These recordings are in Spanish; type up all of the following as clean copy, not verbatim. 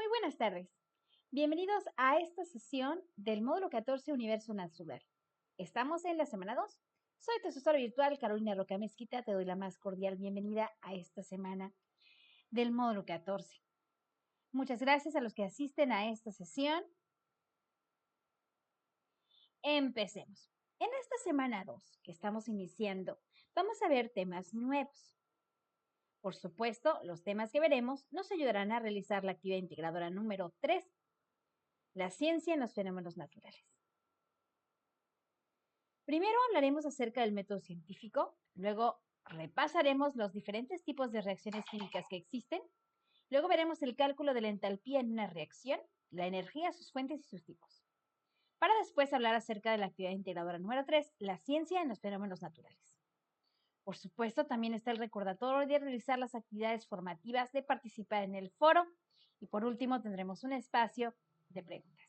Muy buenas tardes. Bienvenidos a esta sesión del módulo 14 Universo Natural. Estamos en la semana 2. Soy tu asesora virtual Carolina Roca Mezquita. Te doy la más cordial bienvenida a esta semana del módulo 14. Muchas gracias a los que asisten a esta sesión. Empecemos. En esta semana 2 que estamos iniciando, vamos a ver temas nuevos. Por supuesto, los temas que veremos nos ayudarán a realizar la actividad integradora número 3, la ciencia en los fenómenos naturales. Primero hablaremos acerca del método científico, luego repasaremos los diferentes tipos de reacciones químicas que existen, luego veremos el cálculo de la entalpía en una reacción, la energía, sus fuentes y sus tipos, para después hablar acerca de la actividad integradora número 3, la ciencia en los fenómenos naturales. Por supuesto, también está el recordatorio de realizar las actividades formativas, de participar en el foro y por último tendremos un espacio de preguntas.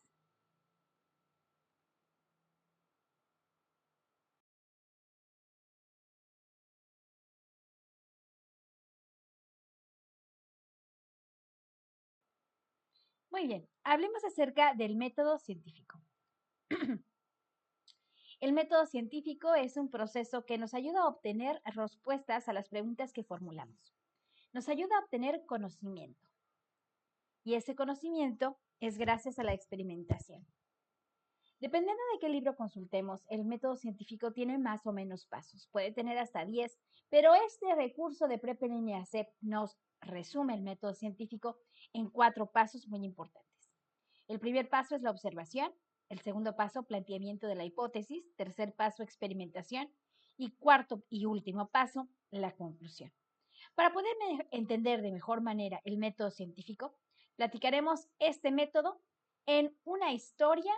Muy bien, hablemos acerca del método científico. El método científico es un proceso que nos ayuda a obtener respuestas a las preguntas que formulamos. Nos ayuda a obtener conocimiento. Y ese conocimiento es gracias a la experimentación. Dependiendo de qué libro consultemos, el método científico tiene más o menos pasos. Puede tener hasta 10, pero este recurso de Prep en línea CEP nos resume el método científico en 4 pasos muy importantes. El primer paso es la observación, el segundo paso, planteamiento de la hipótesis, tercer paso, experimentación y cuarto y último paso, la conclusión. Para poder entender de mejor manera el método científico, platicaremos este método en una historia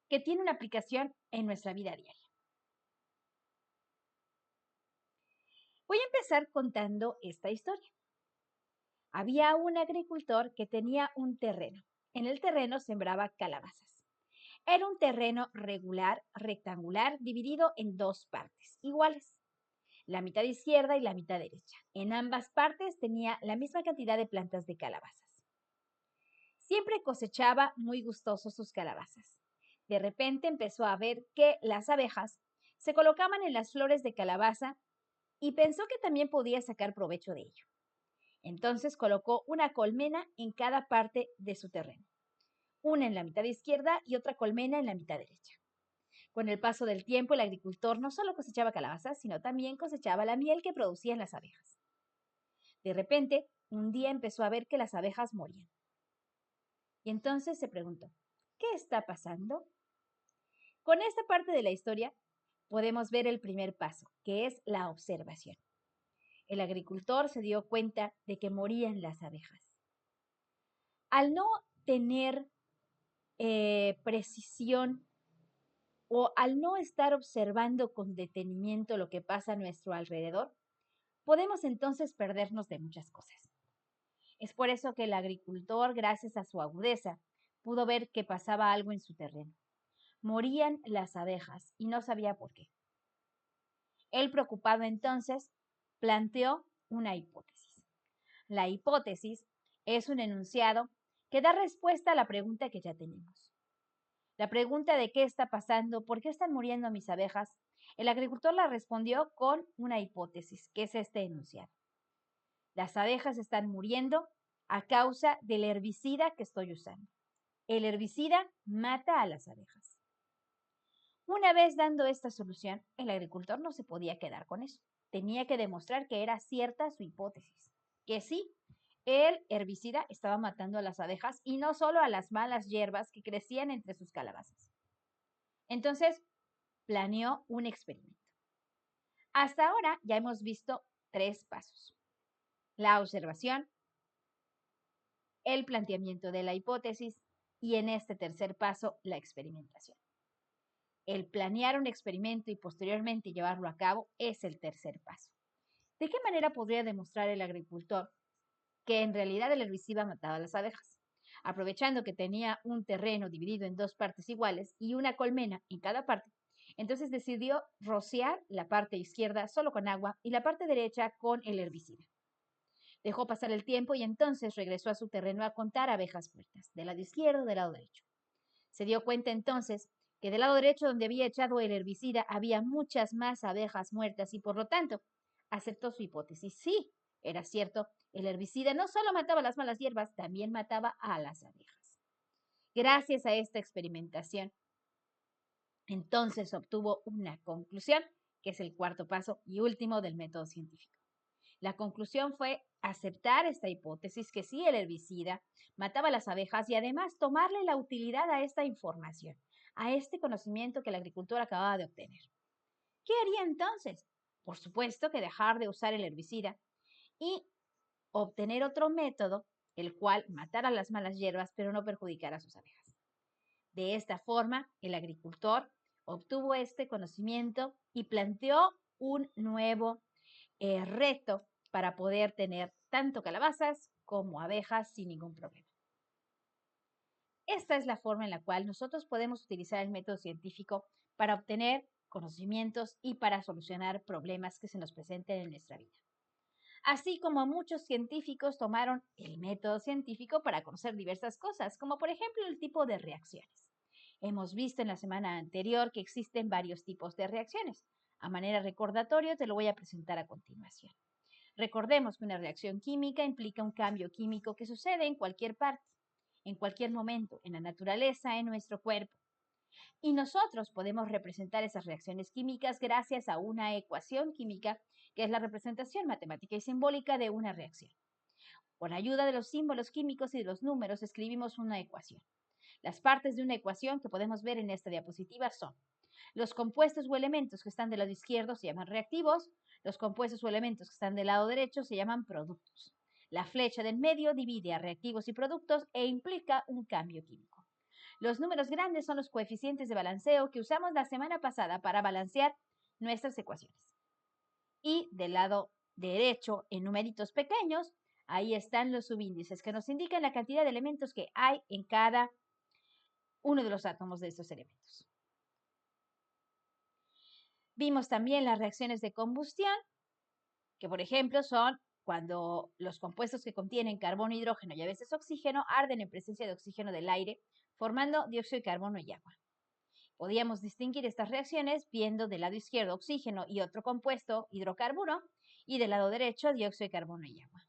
que tiene una aplicación en nuestra vida diaria. Voy a empezar contando esta historia. Había un agricultor que tenía un terreno. En el terreno sembraba calabazas. Era un terreno regular, rectangular, dividido en 2 partes iguales, la mitad izquierda y la mitad derecha. En ambas partes tenía la misma cantidad de plantas de calabazas. Siempre cosechaba muy gustoso sus calabazas. De repente empezó a ver que las abejas se colocaban en las flores de calabaza y pensó que también podía sacar provecho de ello. Entonces colocó una colmena en cada parte de su terreno, una en la mitad izquierda y otra colmena en la mitad derecha. Con el paso del tiempo, el agricultor no solo cosechaba calabazas, sino también cosechaba la miel que producían las abejas. De repente, un día empezó a ver que las abejas morían. Y entonces se preguntó, ¿qué está pasando? Con esta parte de la historia podemos ver el primer paso, que es la observación. El agricultor se dio cuenta de que morían las abejas. Al no tener precisión o al no estar observando con detenimiento lo que pasa a nuestro alrededor, podemos entonces perdernos de muchas cosas. Es por eso que el agricultor, gracias a su agudeza, pudo ver que pasaba algo en su terreno. Morían las abejas y no sabía por qué. Él, preocupado entonces, planteó una hipótesis. La hipótesis es un enunciado que da respuesta a la pregunta que ya tenemos. La pregunta de qué está pasando, por qué están muriendo mis abejas, el agricultor la respondió con una hipótesis, que es este enunciado. Las abejas están muriendo a causa del herbicida que estoy usando. El herbicida mata a las abejas. Una vez dando esta solución, el agricultor no se podía quedar con eso. Tenía que demostrar que era cierta su hipótesis, que sí, el herbicida estaba matando a las abejas y no solo a las malas hierbas que crecían entre sus calabazas. Entonces, planeó un experimento. Hasta ahora ya hemos visto 3 pasos. La observación, el planteamiento de la hipótesis y en este tercer paso, la experimentación. El planear un experimento y posteriormente llevarlo a cabo es el tercer paso. ¿De qué manera podría demostrar el agricultor que en realidad el herbicida mataba a las abejas? Aprovechando que tenía un terreno dividido en 2 partes iguales y una colmena en cada parte, entonces decidió rociar la parte izquierda solo con agua y la parte derecha con el herbicida. Dejó pasar el tiempo y entonces regresó a su terreno a contar abejas muertas, del lado izquierdo, del lado derecho. Se dio cuenta entonces que del lado derecho donde había echado el herbicida había muchas más abejas muertas y por lo tanto aceptó su hipótesis. Sí, era cierto, el herbicida no solo mataba las malas hierbas, también mataba a las abejas. Gracias a esta experimentación, entonces obtuvo una conclusión, que es el cuarto paso y último del método científico. La conclusión fue aceptar esta hipótesis que sí el herbicida mataba a las abejas y además tomarle la utilidad a esta información, a este conocimiento que el agricultor acababa de obtener. ¿Qué haría entonces? Por supuesto que dejar de usar el herbicida y obtener otro método, el cual matara las malas hierbas pero no perjudicara a sus abejas. De esta forma, el agricultor obtuvo este conocimiento y planteó un nuevo reto para poder tener tanto calabazas como abejas sin ningún problema. Esta es la forma en la cual nosotros podemos utilizar el método científico para obtener conocimientos y para solucionar problemas que se nos presenten en nuestra vida. Así como muchos científicos tomaron el método científico para conocer diversas cosas, como por ejemplo el tipo de reacciones. Hemos visto en la semana anterior que existen varios tipos de reacciones. A manera recordatorio te lo voy a presentar a continuación. Recordemos que una reacción química implica un cambio químico que sucede en cualquier parte, en cualquier momento, en la naturaleza, en nuestro cuerpo. Y nosotros podemos representar esas reacciones químicas gracias a una ecuación química, que es la representación matemática y simbólica de una reacción. Con ayuda de los símbolos químicos y de los números escribimos una ecuación. Las partes de una ecuación que podemos ver en esta diapositiva son: los compuestos o elementos que están del lado izquierdo se llaman reactivos, los compuestos o elementos que están del lado derecho se llaman productos. La flecha del medio divide a reactivos y productos e implica un cambio químico. Los números grandes son los coeficientes de balanceo que usamos la semana pasada para balancear nuestras ecuaciones. Y del lado derecho, en numeritos pequeños, ahí están los subíndices que nos indican la cantidad de elementos que hay en cada uno de los átomos de estos elementos. Vimos también las reacciones de combustión, que por ejemplo son cuando los compuestos que contienen carbono, hidrógeno y a veces oxígeno arden en presencia de oxígeno del aire, formando dióxido de carbono y agua. Podíamos distinguir estas reacciones viendo del lado izquierdo oxígeno y otro compuesto, hidrocarburo, y del lado derecho dióxido de carbono y agua.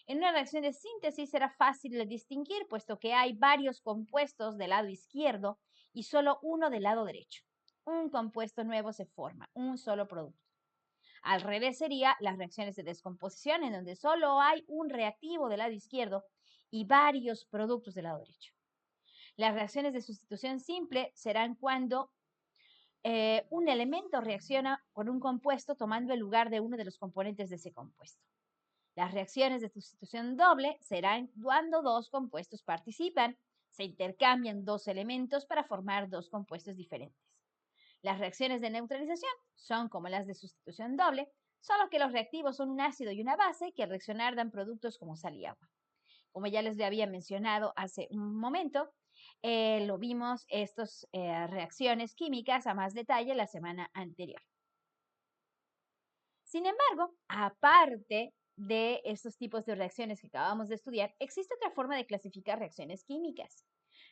En una reacción de síntesis será fácil de distinguir, puesto que hay varios compuestos del lado izquierdo y solo uno del lado derecho. Un compuesto nuevo se forma, un solo producto. Al revés sería las reacciones de descomposición, en donde solo hay un reactivo del lado izquierdo y varios productos del lado derecho. Las reacciones de sustitución simple serán cuando un elemento reacciona con un compuesto tomando el lugar de uno de los componentes de ese compuesto. Las reacciones de sustitución doble serán cuando dos compuestos participan, se intercambian dos elementos para formar dos compuestos diferentes. Las reacciones de neutralización son como las de sustitución doble, solo que los reactivos son un ácido y una base que al reaccionar dan productos como sal y agua. Como ya les había mencionado hace un momento, lo vimos estas reacciones químicas a más detalle la semana anterior. Sin embargo, aparte de estos tipos de reacciones que acabamos de estudiar, existe otra forma de clasificar reacciones químicas.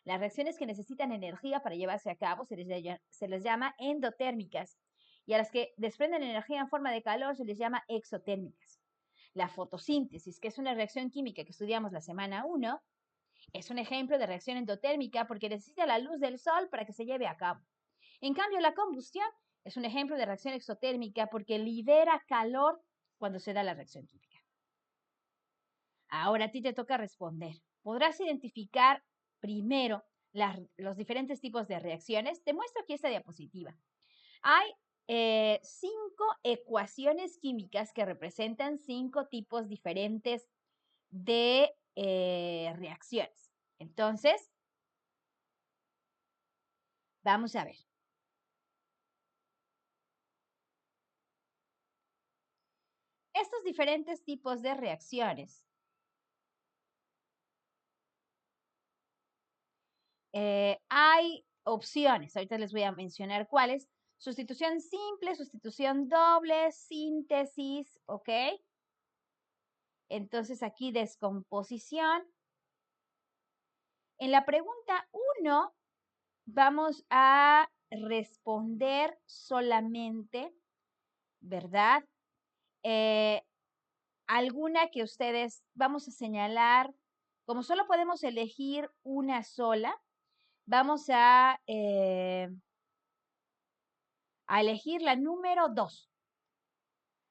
Las reacciones que necesitan energía para llevarse a cabo se les llama endotérmicas y a las que desprenden energía en forma de calor se les llama exotérmicas. La fotosíntesis, que es una reacción química que estudiamos la semana 1, es un ejemplo de reacción endotérmica porque necesita la luz del sol para que se lleve a cabo. En cambio, la combustión es un ejemplo de reacción exotérmica porque libera calor cuando se da la reacción química. Ahora a ti te toca responder. ¿Podrás identificar primero los diferentes tipos de reacciones? Te muestro aquí esta diapositiva. Hay 5 ecuaciones químicas que representan 5 tipos diferentes de reacciones. Entonces, vamos a ver. Estos diferentes tipos de reacciones hay opciones, ahorita les voy a mencionar cuáles. Sustitución simple, sustitución doble, síntesis, ¿ok? Entonces aquí descomposición. En la pregunta 1 vamos a responder solamente, ¿verdad? Alguna que ustedes vamos a señalar, como solo podemos elegir una sola, vamos a elegir la número 2.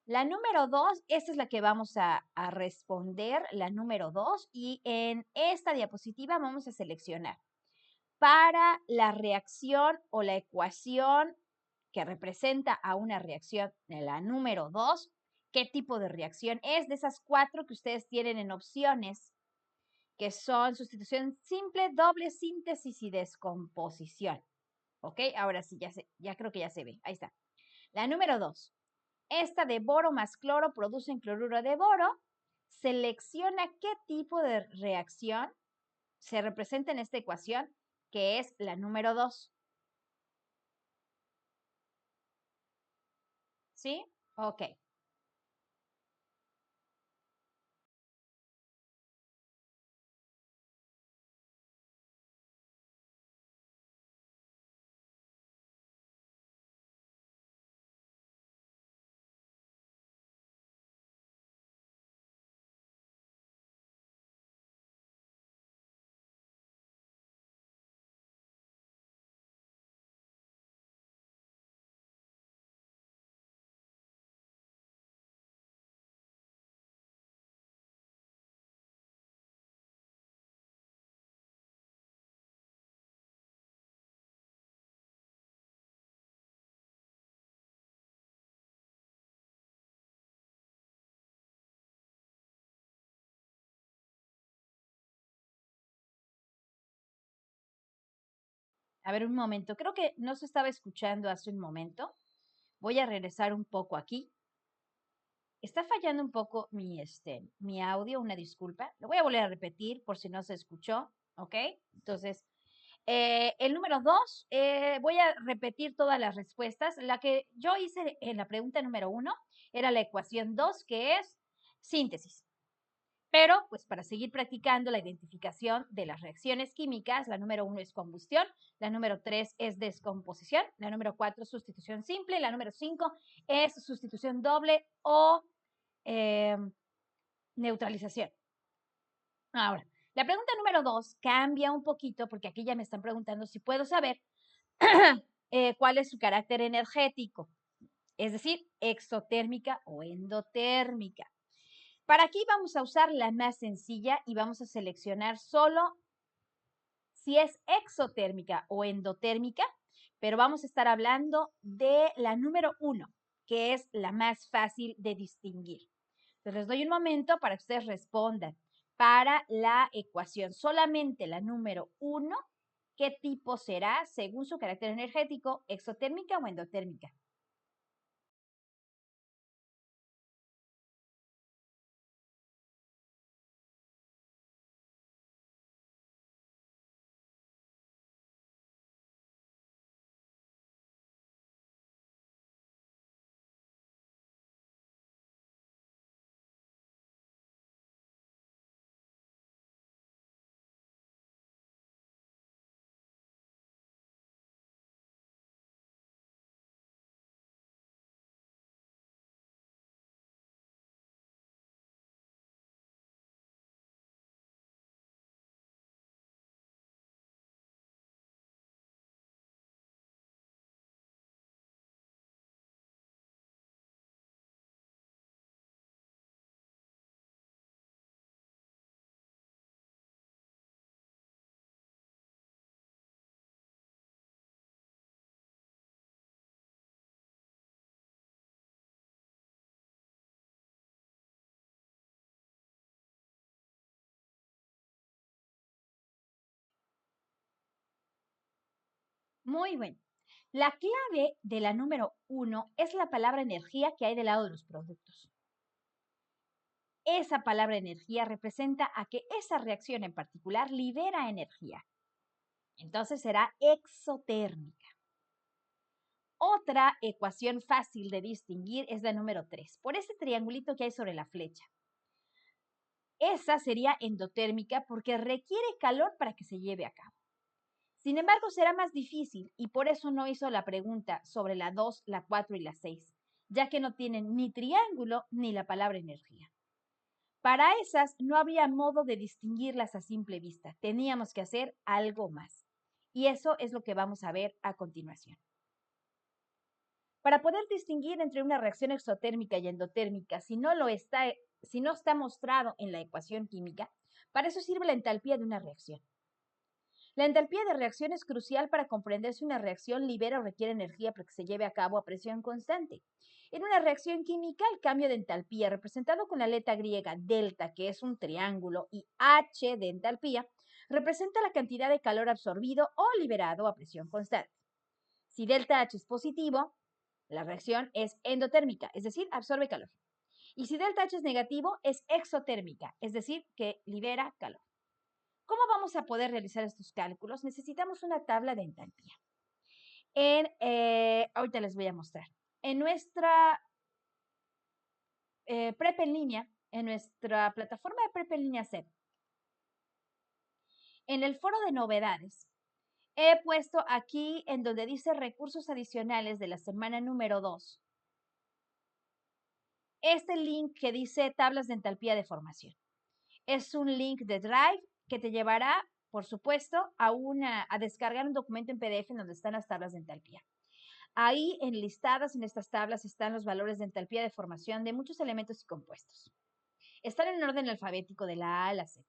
La número 2, esta es la que vamos a responder, la número 2, y en esta diapositiva vamos a seleccionar para la reacción o la ecuación que representa a una reacción de la número 2, qué tipo de reacción es, de esas 4 que ustedes tienen en opciones, que son sustitución simple, doble síntesis y descomposición. ¿Ok? Ahora sí, ya creo que ya se ve. Ahí está. La número 2. Esta de boro más cloro producen cloruro de boro. Selecciona qué tipo de reacción se representa en esta ecuación, que es la número 2. ¿Sí? Ok. A ver, un momento. Creo que no se estaba escuchando hace un momento. Voy a regresar un poco aquí. Está fallando un poco mi audio, una disculpa. Lo voy a volver a repetir por si no se escuchó, ¿ok? Entonces, el número 2, voy a repetir todas las respuestas. La que yo hice en la pregunta número 1 era la ecuación 2, que es síntesis. Pero, pues para seguir practicando la identificación de las reacciones químicas, la número 1 es combustión, la número 3 es descomposición, la número 4 es sustitución simple, la número 5 es sustitución doble o neutralización. Ahora, la pregunta número 2 cambia un poquito porque aquí ya me están preguntando si puedo saber cuál es su carácter energético, es decir, exotérmica o endotérmica. Para aquí vamos a usar la más sencilla y vamos a seleccionar solo si es exotérmica o endotérmica, pero vamos a estar hablando de la número 1, que es la más fácil de distinguir. Entonces les doy un momento para que ustedes respondan. Para la ecuación solamente la número 1, ¿qué tipo será según su carácter energético, exotérmica o endotérmica? Muy bien. La clave de la número 1 es la palabra energía que hay del lado de los productos. Esa palabra energía representa a que esa reacción en particular libera energía. Entonces será exotérmica. Otra ecuación fácil de distinguir es la número 3, por ese triangulito que hay sobre la flecha. esa sería endotérmica porque requiere calor para que se lleve a cabo. Sin embargo, será más difícil y por eso no hizo la pregunta sobre la 2, la 4 y la 6, ya que no tienen ni triángulo ni la palabra energía. Para esas no habría modo de distinguirlas a simple vista. Teníamos que hacer algo más. Y eso es lo que vamos a ver a continuación. Para poder distinguir entre una reacción exotérmica y endotérmica, si no está mostrado en la ecuación química, para eso sirve la entalpía de una reacción. La entalpía de reacción es crucial para comprender si una reacción libera o requiere energía para que se lleve a cabo a presión constante. En una reacción química, el cambio de entalpía, representado con la letra griega delta, que es un triángulo, y H de entalpía, representa la cantidad de calor absorbido o liberado a presión constante. Si delta H es positivo, la reacción es endotérmica, es decir, absorbe calor. Y si delta H es negativo, es exotérmica, es decir, que libera calor. ¿Cómo vamos a poder realizar estos cálculos? Necesitamos una tabla de entalpía. Ahorita les voy a mostrar. En nuestra prep en línea, en nuestra plataforma de prep en línea CEP, en el foro de novedades, he puesto aquí en donde dice recursos adicionales de la semana número 2, este link que dice tablas de entalpía de formación. Es un link de Drive que te llevará, por supuesto, a descargar un documento en PDF en donde están las tablas de entalpía. Ahí enlistadas en estas tablas están los valores de entalpía de formación de muchos elementos y compuestos. Están en orden alfabético de la A a la Z.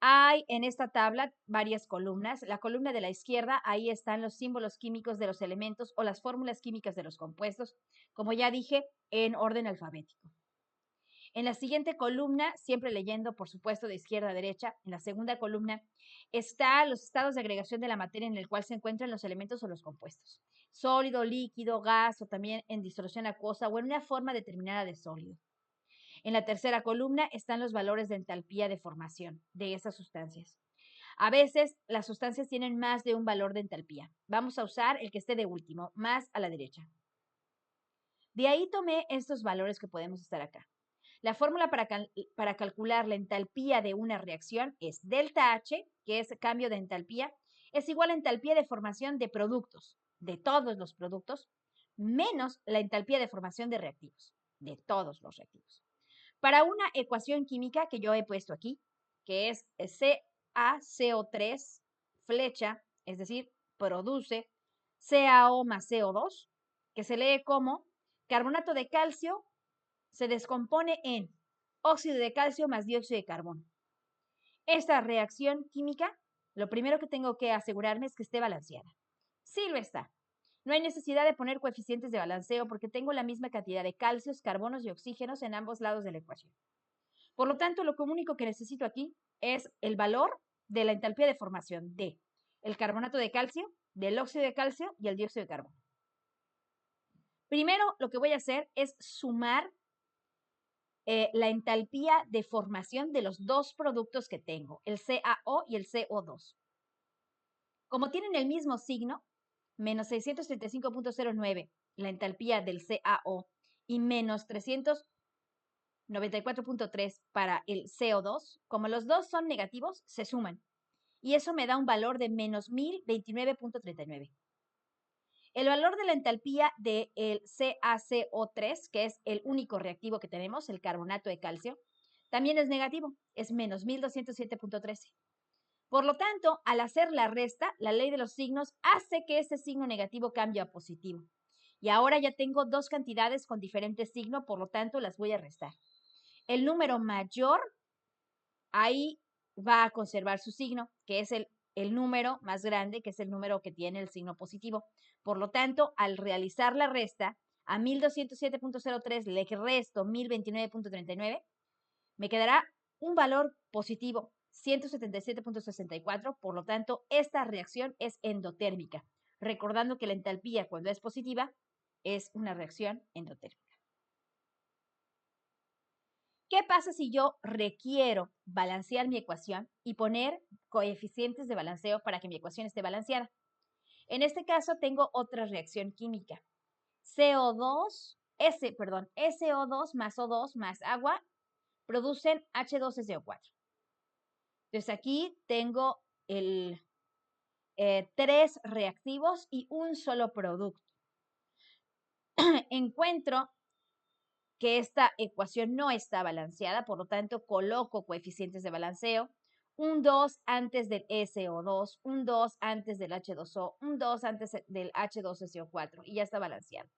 Hay en esta tabla varias columnas. La columna de la izquierda, ahí están los símbolos químicos de los elementos o las fórmulas químicas de los compuestos, como ya dije, en orden alfabético. En la siguiente columna, siempre leyendo, por supuesto, de izquierda a derecha, en la segunda columna, están los estados de agregación de la materia en el cual se encuentran los elementos o los compuestos. Sólido, líquido, gas o también en disolución acuosa o en una forma determinada de sólido. En la tercera columna están los valores de entalpía de formación de esas sustancias. A veces las sustancias tienen más de un valor de entalpía. Vamos a usar el que esté de último, más a la derecha. De ahí tomé estos valores que podemos estar acá. La fórmula para calcular la entalpía de una reacción es delta H, que es cambio de entalpía, es igual a entalpía de formación de productos, de todos los productos, menos la entalpía de formación de reactivos, de todos los reactivos. Para una ecuación química que yo he puesto aquí, que es CaCO3 flecha, es decir, produce CaO más CO2, que se lee como carbonato de calcio se descompone en óxido de calcio más dióxido de carbono. Esta reacción química, lo primero que tengo que asegurarme es que esté balanceada. Sí lo está. No hay necesidad de poner coeficientes de balanceo porque tengo la misma cantidad de calcios, carbonos y oxígenos en ambos lados de la ecuación. Por lo tanto, lo único que necesito aquí es el valor de la entalpía de formación de el carbonato de calcio, del óxido de calcio y el dióxido de carbono. Primero, lo que voy a hacer es sumar la entalpía de formación de los dos productos que tengo, el CaO y el CO2. Como tienen el mismo signo, menos 635.09 la entalpía del CaO y menos 394.3 para el CO2, como los dos son negativos, se suman. Y eso me da un valor de menos 1029.39. El valor de la entalpía del CaCO3, que es el único reactivo que tenemos, el carbonato de calcio, también es negativo, es menos 1207.13. Por lo tanto, al hacer la resta, la ley de los signos hace que ese signo negativo cambie a positivo. Y ahora ya tengo dos cantidades con diferente signo, por lo tanto las voy a restar. El número mayor, ahí va a conservar su signo, que es el número más grande, que es el número que tiene el signo positivo. Por lo tanto, al realizar la resta, a 1207.03 le resto 1029.39, me quedará un valor positivo, 177.64. Por lo tanto, esta reacción es endotérmica. Recordando que la entalpía, cuando es positiva, es una reacción endotérmica. ¿Qué pasa si yo requiero balancear mi ecuación y poner coeficientes de balanceo para que mi ecuación esté balanceada? En este caso tengo otra reacción química. SO2 más O2 más agua producen H2SO4. Entonces aquí tengo el 3 reactivos y un solo producto. Encuentro que esta ecuación no está balanceada, por lo tanto coloco coeficientes de balanceo, un 2 antes del SO2, un 2 antes del H2O, un 2 antes del H2SO4 y ya está balanceado.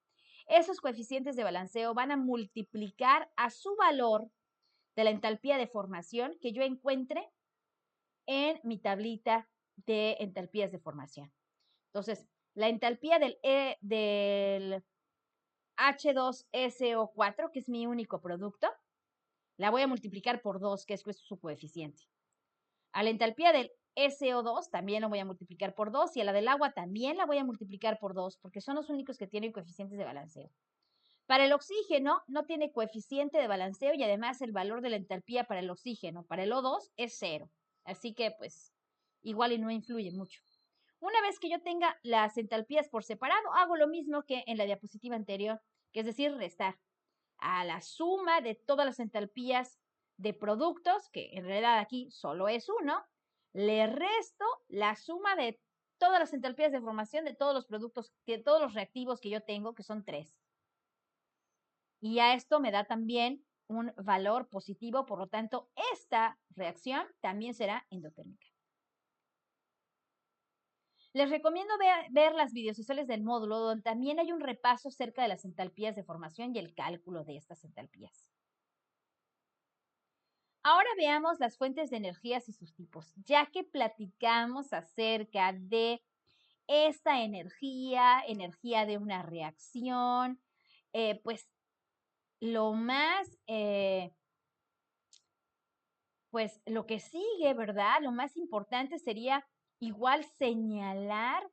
Esos coeficientes de balanceo van a multiplicar a su valor de la entalpía de formación que yo encuentre en mi tablita de entalpías de formación. Entonces, la entalpía del H2SO4, que es mi único producto, la voy a multiplicar por 2, que es su coeficiente. A la entalpía del SO2 también lo voy a multiplicar por 2 y a la del agua también la voy a multiplicar por 2 porque son los únicos que tienen coeficientes de balanceo. Para el oxígeno no tiene coeficiente de balanceo y además el valor de la entalpía para el oxígeno, para el O2 es 0. Así que pues igual y no influye mucho. Una vez que yo tenga las entalpías por separado, hago lo mismo que en la diapositiva anterior, que es decir, restar a la suma de todas las entalpías de productos, que en realidad aquí solo es uno, le resto la suma de todas las entalpías de formación de todos los productos, de todos los reactivos que yo tengo, que son 3. Y a esto me da también un valor positivo, por lo tanto, esta reacción también será endotérmica. Les recomiendo ver las videosesores del módulo, donde también hay un repaso acerca de las entalpías de formación y el cálculo de estas entalpías. Ahora veamos las fuentes de energías y sus tipos, ya que platicamos acerca de esta energía de una reacción, pues lo más, pues lo que sigue, ¿verdad? Lo más importante sería igual señalar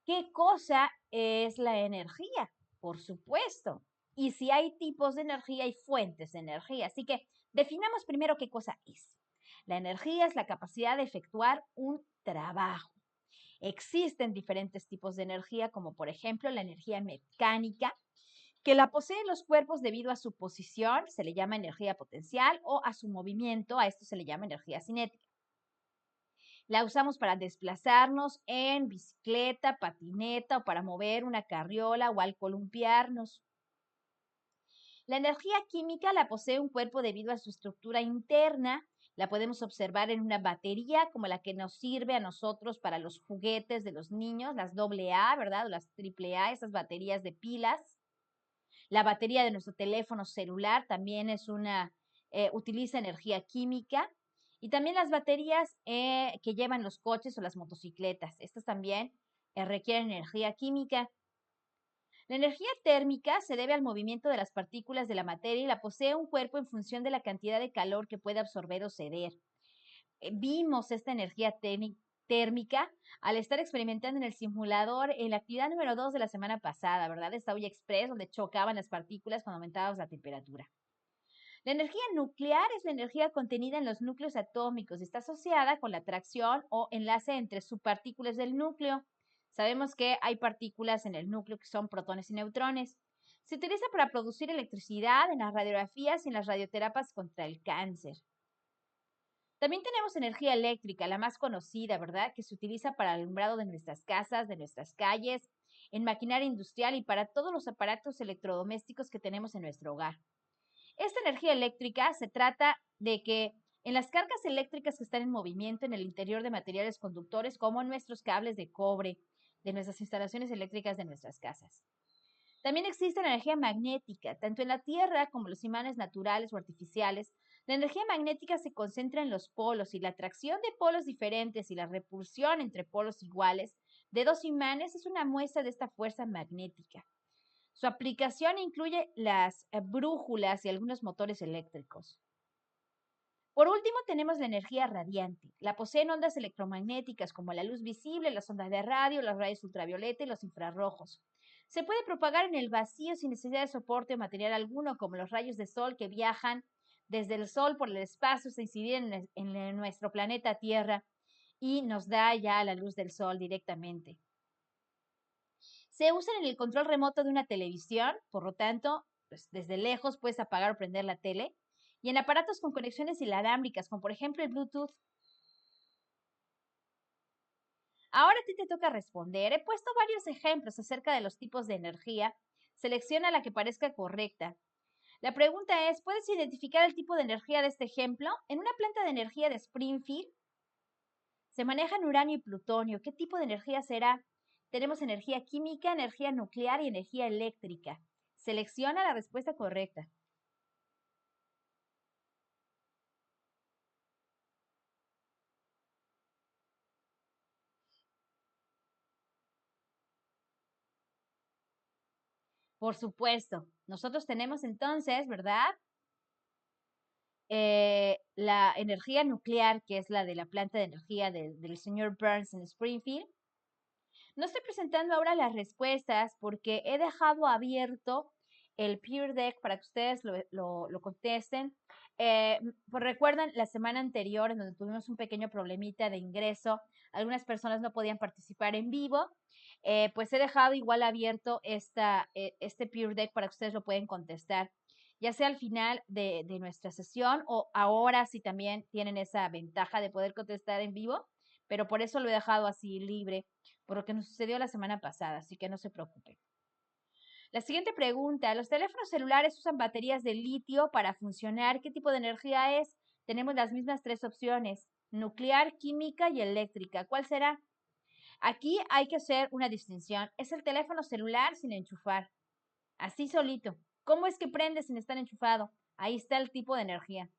qué cosa es la energía, por supuesto. Y si hay tipos de energía y fuentes de energía. Así que definamos primero qué cosa es. La energía es la capacidad de efectuar un trabajo. Existen diferentes tipos de energía, como por ejemplo la energía mecánica, que la poseen los cuerpos debido a su posición, se le llama energía potencial, o a su movimiento, a esto se le llama energía cinética. La usamos para desplazarnos en bicicleta, patineta o para mover una carriola o al columpiarnos. La energía química la posee un cuerpo debido a su estructura interna. La podemos observar en una batería como la que nos sirve a nosotros para los juguetes de los niños, las AA, ¿verdad? O las AAA, esas baterías de pilas. La batería de nuestro teléfono celular también utiliza energía química. Y también las baterías que llevan los coches o las motocicletas. Estas también requieren energía química. La energía térmica se debe al movimiento de las partículas de la materia y la posee un cuerpo en función de la cantidad de calor que puede absorber o ceder. Vimos esta energía térmica al estar experimentando en el simulador en la actividad número 2 de la semana pasada, ¿verdad? De Stauya Express, donde chocaban las partículas cuando aumentábamos la temperatura. La energía nuclear es la energía contenida en los núcleos atómicos y está asociada con la atracción o enlace entre subpartículas del núcleo. Sabemos que hay partículas en el núcleo que son protones y neutrones. Se utiliza para producir electricidad en las radiografías y en las radioterapias contra el cáncer. También tenemos energía eléctrica, la más conocida, ¿verdad? Que se utiliza para el alumbrado de nuestras casas, de nuestras calles, en maquinaria industrial y para todos los aparatos electrodomésticos que tenemos en nuestro hogar. Esta energía eléctrica se trata de que en las cargas eléctricas que están en movimiento en el interior de materiales conductores, como nuestros cables de cobre, de nuestras instalaciones eléctricas de nuestras casas. También existe la energía magnética, tanto en la Tierra como los imanes naturales o artificiales. La energía magnética se concentra en los polos y la atracción de polos diferentes y la repulsión entre polos iguales de dos imanes es una muestra de esta fuerza magnética. Su aplicación incluye las brújulas y algunos motores eléctricos. Por último, tenemos la energía radiante. La poseen ondas electromagnéticas como la luz visible, las ondas de radio, los rayos ultravioleta y los infrarrojos. Se puede propagar en el vacío sin necesidad de soporte o material alguno, como los rayos de sol que viajan desde el sol por el espacio hasta incidir en nuestro planeta Tierra y nos da ya la luz del sol directamente. Se usan en el control remoto de una televisión, por lo tanto, pues desde lejos puedes apagar o prender la tele. y en aparatos con conexiones inalámbricas, como por ejemplo el Bluetooth. Ahora a ti te toca responder. He puesto varios ejemplos acerca de los tipos de energía. Selecciona la que parezca correcta. La pregunta es, ¿puedes identificar el tipo de energía de este ejemplo? En una planta de energía de Springfield se manejan uranio y plutonio. ¿Qué tipo de energía será? Tenemos energía química, energía nuclear y energía eléctrica. Selecciona la respuesta correcta. Por supuesto, nosotros tenemos entonces, ¿verdad? La energía nuclear, que es la de la planta de energía del señor Burns en Springfield. No estoy presentando ahora las respuestas porque he dejado abierto el Peer Deck para que ustedes lo contesten. Pues recuerdan la semana anterior en donde tuvimos un pequeño problemita de ingreso, algunas personas no podían participar en vivo, pues he dejado igual abierto este Peer Deck para que ustedes lo pueden contestar, ya sea al final de nuestra sesión o ahora si también tienen esa ventaja de poder contestar en vivo, pero por eso lo he dejado así libre por lo que nos sucedió la semana pasada, así que no se preocupen. La siguiente pregunta, ¿los teléfonos celulares usan baterías de litio para funcionar? ¿Qué tipo de energía es? Tenemos las mismas tres opciones, nuclear, química y eléctrica. ¿Cuál será? Aquí hay que hacer una distinción. Es el teléfono celular sin enchufar, así solito. ¿Cómo es que prende sin estar enchufado? Ahí está el tipo de energía.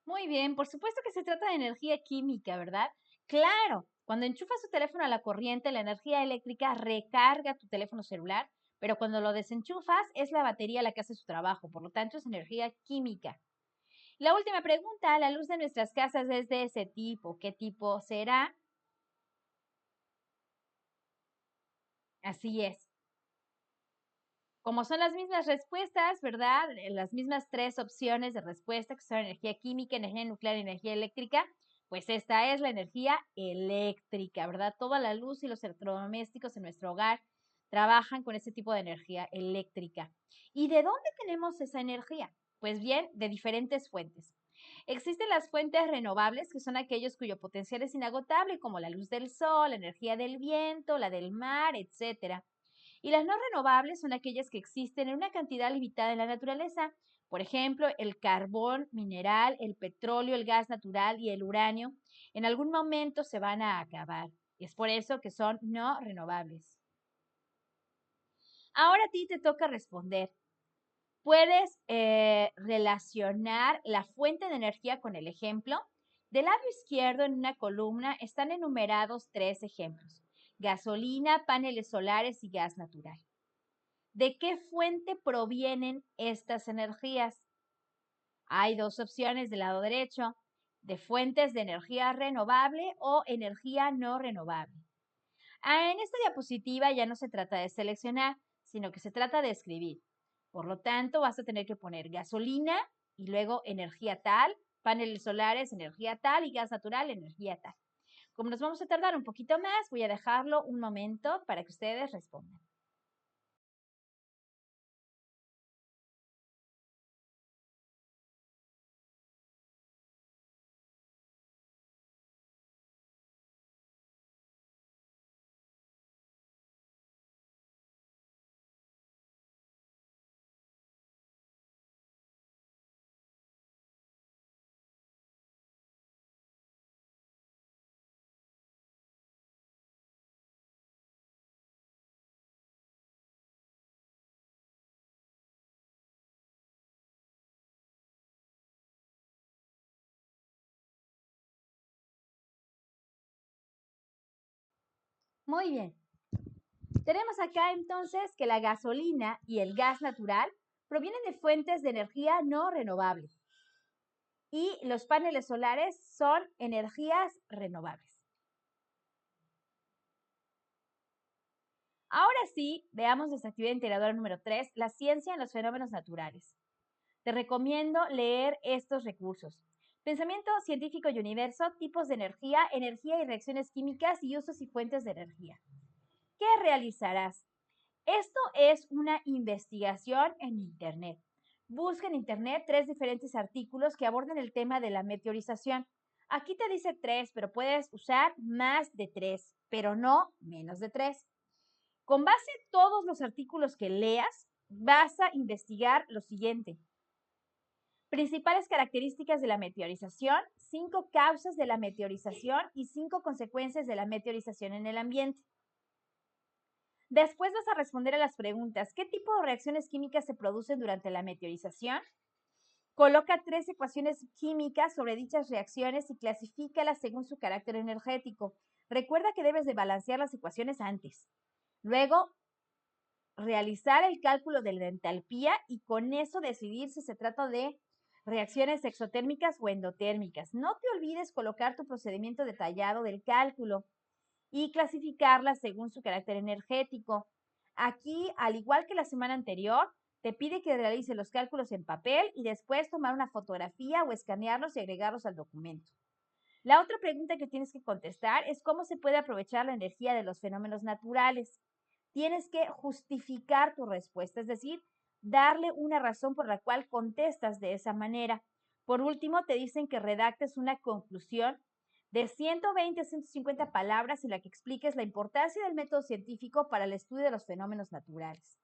Muy bien, por supuesto que se trata de energía química, ¿verdad? Claro, cuando enchufas tu teléfono a la corriente, la energía eléctrica recarga tu teléfono celular, pero cuando lo desenchufas es la batería la que hace su trabajo, por lo tanto es energía química. La última pregunta, ¿la luz de nuestras casas es de ese tipo? ¿Qué tipo será? Así es. Como son las mismas respuestas, ¿verdad? Las mismas tres opciones de respuesta, que son energía química, energía nuclear y energía eléctrica, pues esta es la energía eléctrica, ¿verdad? Toda la luz y los electrodomésticos en nuestro hogar trabajan con ese tipo de energía eléctrica. ¿Y de dónde tenemos esa energía? Pues bien, de diferentes fuentes. Existen las fuentes renovables, que son aquellos cuyo potencial es inagotable, como la luz del sol, la energía del viento, la del mar, etcétera. Y las no renovables son aquellas que existen en una cantidad limitada en la naturaleza. Por ejemplo, el carbón mineral, el petróleo, el gas natural y el uranio en algún momento se van a acabar. Y es por eso que son no renovables. Ahora a ti te toca responder. Puedes relacionar la fuente de energía con el ejemplo. Del lado izquierdo en una columna están enumerados tres ejemplos. Gasolina, paneles solares y gas natural. ¿De qué fuente provienen estas energías? Hay dos opciones del lado derecho, de fuentes de energía renovable o energía no renovable. En esta diapositiva ya no se trata de seleccionar, sino que se trata de escribir. Por lo tanto, vas a tener que poner gasolina y luego energía tal, paneles solares, energía tal y gas natural, energía tal. Como nos vamos a tardar un poquito más, voy a dejarlo un momento para que ustedes respondan. Muy bien. Tenemos acá entonces que la gasolina y el gas natural provienen de fuentes de energía no renovables y los paneles solares son energías renovables. Ahora sí, veamos nuestra actividad integradora número 3, la ciencia en los fenómenos naturales. Te recomiendo leer estos recursos. Pensamiento científico y universo, tipos de energía, energía y reacciones químicas y usos y fuentes de energía. ¿Qué realizarás? Esto es una investigación en Internet. Busca en Internet 3 diferentes artículos que aborden el tema de la meteorización. Aquí te dice 3, pero puedes usar más de 3, pero no menos de 3. Con base en todos los artículos que leas, vas a investigar lo siguiente. Principales características de la meteorización, 5 causas de la meteorización y 5 consecuencias de la meteorización en el ambiente. Después vas a responder a las preguntas: ¿qué tipo de reacciones químicas se producen durante la meteorización? Coloca 3 ecuaciones químicas sobre dichas reacciones y clasifícalas según su carácter energético. Recuerda que debes de balancear las ecuaciones antes. Luego, realizar el cálculo de la entalpía y con eso decidir si se trata de reacciones exotérmicas o endotérmicas. No te olvides colocar tu procedimiento detallado del cálculo y clasificarlas según su carácter energético. Aquí, al igual que la semana anterior, te pide que realices los cálculos en papel y después tomar una fotografía o escanearlos y agregarlos al documento. La otra pregunta que tienes que contestar es cómo se puede aprovechar la energía de los fenómenos naturales. Tienes que justificar tu respuesta, es decir, darle una razón por la cual contestas de esa manera. Por último, te dicen que redactes una conclusión de 120 a 150 palabras en la que expliques la importancia del método científico para el estudio de los fenómenos naturales.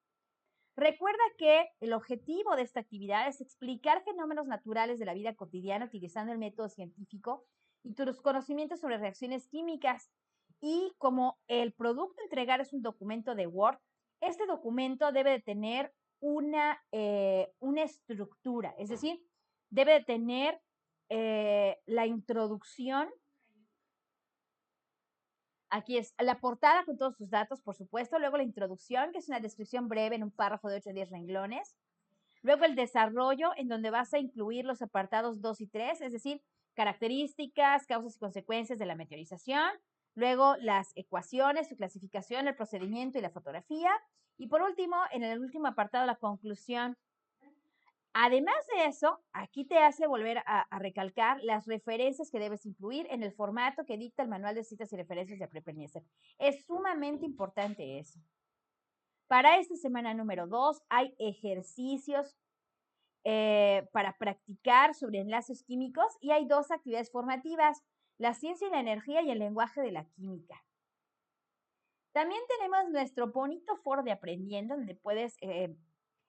Recuerda que el objetivo de esta actividad es explicar fenómenos naturales de la vida cotidiana utilizando el método científico y tus conocimientos sobre reacciones químicas. Y como el producto a entregar es un documento de Word, este documento debe de tener una estructura, es decir, debe de tener la introducción. Aquí es la portada con todos sus datos, por supuesto. Luego la introducción, que es una descripción breve en un párrafo de 8 a 10 renglones. Luego el desarrollo, en donde vas a incluir los apartados 2 y 3, es decir, características, causas y consecuencias de la meteorización. Luego las ecuaciones, su clasificación, el procedimiento y la fotografía. Y por último, en el último apartado, la conclusión. Además de eso, aquí te hace volver a recalcar las referencias que debes incluir en el formato que dicta el Manual de Citas y Referencias de Prep NIESEP. Es sumamente importante eso. Para esta semana número 2 hay ejercicios para practicar sobre enlaces químicos y hay 2 actividades formativas, la ciencia y la energía y el lenguaje de la química. También tenemos nuestro bonito foro de Aprendiendo, donde puedes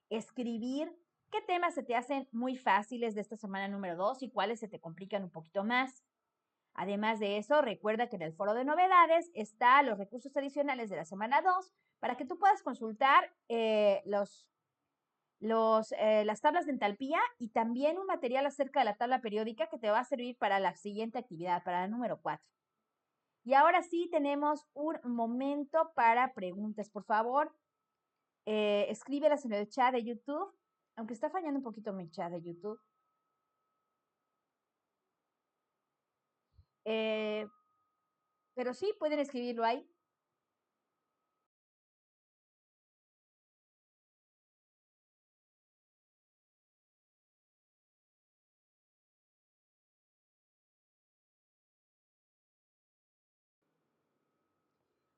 escribir qué temas se te hacen muy fáciles de esta semana número 2 y cuáles se te complican un poquito más. Además de eso, recuerda que en el foro de novedades están los recursos adicionales de la semana 2 para que tú puedas consultar las tablas de entalpía y también un material acerca de la tabla periódica que te va a servir para la siguiente actividad, para la número 4. Y ahora sí tenemos un momento para preguntas. Por favor, escríbelas en el chat de YouTube, aunque está fallando un poquito mi chat de YouTube. Pero sí, pueden escribirlo ahí.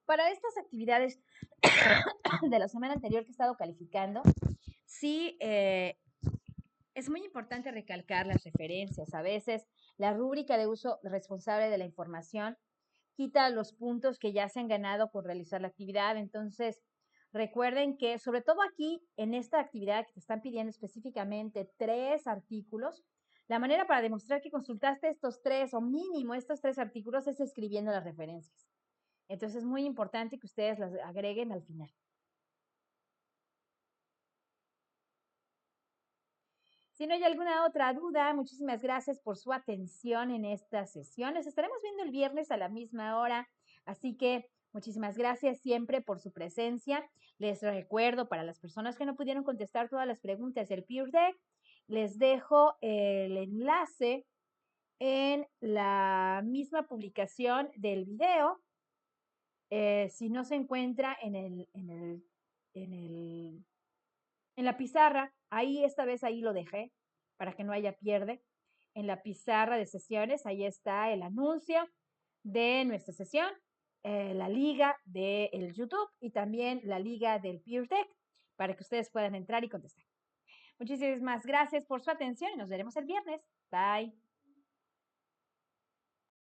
Para estas actividades de la semana anterior que he estado calificando, sí, es muy importante recalcar las referencias. A veces la rúbrica de uso responsable de la información quita los puntos que ya se han ganado por realizar la actividad. Entonces, recuerden que sobre todo aquí en esta actividad que te están pidiendo específicamente 3 artículos, la manera para demostrar que consultaste estos 3 o mínimo estos 3 artículos es escribiendo las referencias. Entonces es muy importante que ustedes las agreguen al final. Si no hay alguna otra duda, muchísimas gracias por su atención en esta sesión. Nos estaremos viendo el viernes a la misma hora, así que Muchísimas gracias siempre por su presencia. Les recuerdo para las personas que no pudieron contestar todas las preguntas del Peer Deck, les dejo el enlace en la misma publicación del video. Si no se encuentra en la pizarra, ahí esta vez ahí lo dejé para que no haya pierde. En la pizarra de sesiones, ahí está el anuncio de nuestra sesión, la liga del YouTube y también la liga del Peer Deck para que ustedes puedan entrar y contestar. Muchísimas gracias por su atención y nos veremos el viernes. Bye.